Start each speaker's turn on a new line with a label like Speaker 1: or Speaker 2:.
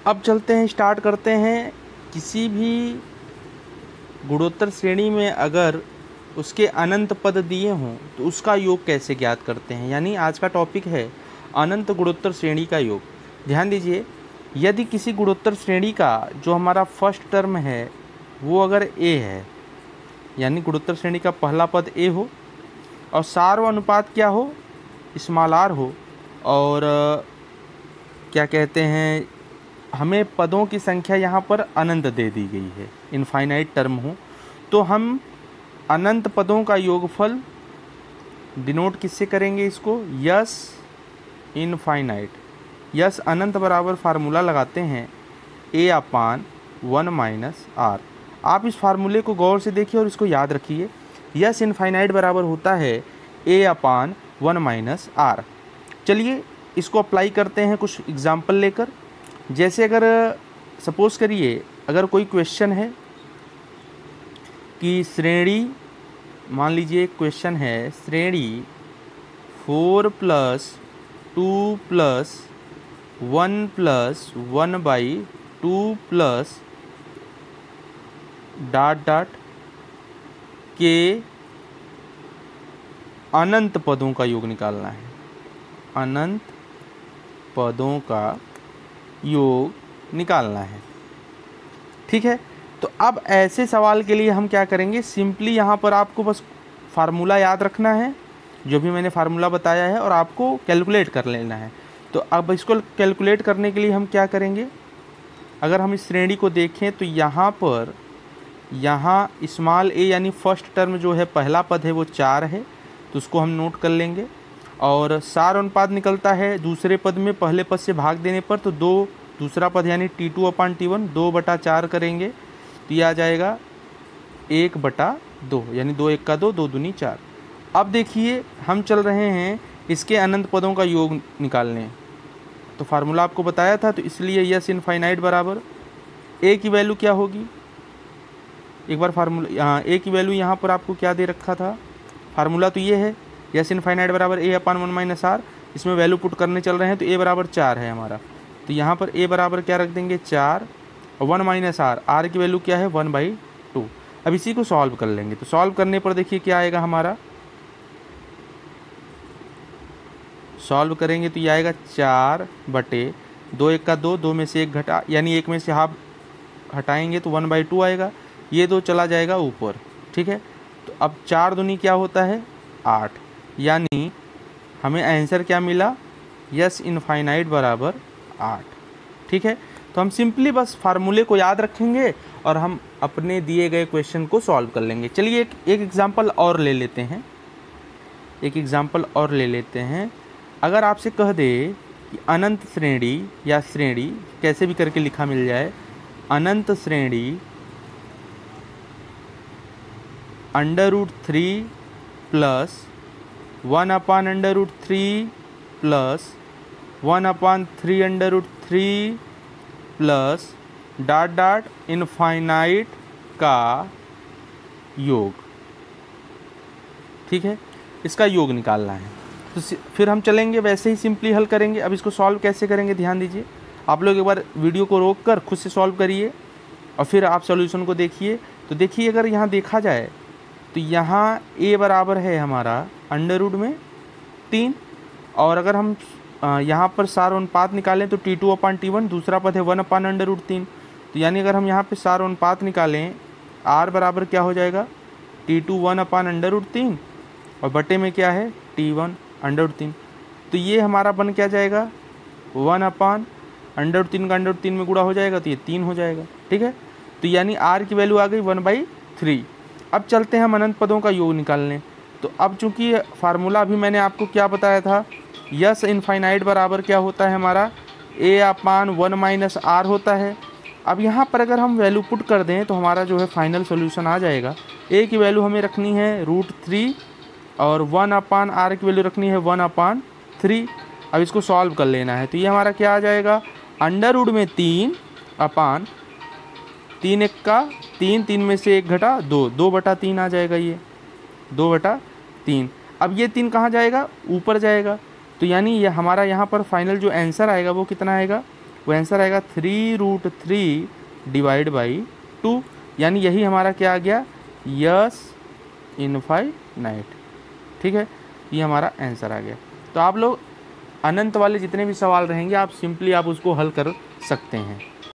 Speaker 1: अब चलते हैं, स्टार्ट करते हैं। किसी भी गुणोत्तर श्रेणी में अगर उसके अनंत पद दिए हों तो उसका योग कैसे ज्ञात करते हैं, यानी आज का टॉपिक है अनंत गुणोत्तर श्रेणी का योग। ध्यान दीजिए, यदि किसी गुणोत्तर श्रेणी का जो हमारा फर्स्ट टर्म है वो अगर ए है, यानी गुणोत्तर श्रेणी का पहला पद ए हो और सार्व अनुपात क्या हो, स्मॉल आर हो, और क्या कहते हैं, हमें पदों की संख्या यहाँ पर अनंत दे दी गई है, इनफाइनाइट टर्म हो, तो हम अनंत पदों का योगफल डिनोट किससे करेंगे, इसको यस इनफाइनाइट, यस अनंत बराबर फार्मूला लगाते हैं a/1 - r। आप इस फार्मूले को गौर से देखिए और इसको याद रखिए। यस इनफाइनाइट बराबर होता है a/1 - r। चलिए इसको अप्लाई करते हैं कुछ एग्जाम्पल लेकर। जैसे अगर सपोज़ करिए, अगर कोई क्वेश्चन है कि श्रेणी, मान लीजिए क्वेश्चन है श्रेणी 4 + 2 + 1 + 1/2 + ... के अनंत पदों का योग निकालना है, अनंत पदों का योग निकालना है। ठीक है, तो अब ऐसे सवाल के लिए हम क्या करेंगे, सिंपली यहाँ पर आपको बस फार्मूला याद रखना है, जो भी मैंने फार्मूला बताया है, और आपको कैलकुलेट कर लेना है। तो अब इसको कैलकुलेट करने के लिए हम क्या करेंगे, अगर हम इस श्रेणी को देखें तो यहाँ स्मॉल ए यानी फर्स्ट टर्म जो है, पहला पद है वो 4 है, तो उसको हम नोट कर लेंगे। और सार अनुपात निकलता है दूसरे पद में पहले पद से भाग देने पर, तो 2 दूसरा पद यानी T2/T1 2/4 करेंगे तो ये आ जाएगा 1/2, यानी 2 1 का 2, 2 दूनी 4। अब देखिए हम चल रहे हैं इसके अनंत पदों का योग निकालने, तो फार्मूला आपको बताया था, तो इसलिए यस इनफाइनाइट बराबर ए की वैल्यू क्या होगी, एक बार फार्मूला यहाँ ए की वैल्यू यहाँ पर आपको क्या दे रखा था, फार्मूला तो ये है यस इनफाइनाइट बराबर a/1 - r। इसमें वैल्यू पुट करने चल रहे हैं तो a बराबर 4 है हमारा, तो यहाँ पर a बराबर क्या रख देंगे 4 और 1 - r, r की वैल्यू क्या है 1/2। अब इसी को सॉल्व कर लेंगे, तो सॉल्व करने पर देखिए क्या आएगा हमारा, सॉल्व करेंगे तो ये आएगा 4/2 1 का 2, 2 में से 1 घटा, यानी 1 में से हाफ हटाएंगे तो 1/2 आएगा, ये 2 चला जाएगा ऊपर। ठीक है, तो अब 4 दूनी क्या होता है 8, यानी हमें आंसर क्या मिला, यस इनफाइनाइट बराबर 8। ठीक है, तो हम सिंपली बस फार्मूले को याद रखेंगे और हम अपने दिए गए क्वेश्चन को सॉल्व कर लेंगे। चलिए एक एग्जांपल और ले लेते हैं, एक एग्जांपल और ले लेते हैं। अगर आपसे कह दे कि अनंत श्रेणी या श्रेणी कैसे भी करके लिखा मिल जाए, अनंत श्रेणी √3 + 1/√3 + 1/3√3 + ... इनफाइनाइट का योग। ठीक है, इसका योग निकालना है, तो फिर हम चलेंगे वैसे ही सिंपली हल करेंगे। अब इसको सॉल्व कैसे करेंगे, ध्यान दीजिए, आप लोग एक बार वीडियो को रोक कर खुद से सॉल्व करिए और फिर आप सॉल्यूशन को देखिए। तो देखिए अगर यहाँ देखा जाए तो यहाँ a बराबर है हमारा √3, और अगर हम यहाँ पर सार अनुपात निकालें तो T2/T1 दूसरा पद है 1/√3, तो यानी अगर हम यहाँ पे सार अनुपात निकालें r बराबर क्या हो जाएगा T2 1/√3 और बटे में क्या है T1/√3, तो ये हमारा बन क्या जाएगा 1/√3 का √3 में गुणा हो जाएगा तो ये 3 हो जाएगा। ठीक है, तो यानी r की वैल्यू आ गई 1/3। अब चलते हैं हम अनंत पदों का योग निकालने। तो अब चूंकि फार्मूला अभी मैंने आपको क्या बताया था, यस इनफाइनाइट बराबर क्या होता है हमारा a/1 - r होता है। अब यहाँ पर अगर हम वैल्यू पुट कर दें तो हमारा जो है फाइनल सॉल्यूशन आ जाएगा। a की वैल्यू हमें रखनी है √3 और 1/r की वैल्यू रखनी है 1/3। अब इसको सॉल्व कर लेना है, तो ये हमारा क्या आ जाएगा √ में 3 / 3 1 का 3, 3 में से 1 घटा 2, 2/3 आ जाएगा, ये 2/3। अब ये 3 कहाँ जाएगा, ऊपर जाएगा, तो यानी ये हमारा यहाँ पर फाइनल जो आंसर आएगा वो कितना आएगा वो आंसर आएगा 3√3 डिवाइड बाई 2, यानी यही हमारा क्या आ गया, यस इनफाइनाइट। ठीक है, ये हमारा आंसर आ गया। तो आप लोग अनंत वाले जितने भी सवाल रहेंगे आप सिंपली आप उसको हल कर सकते हैं।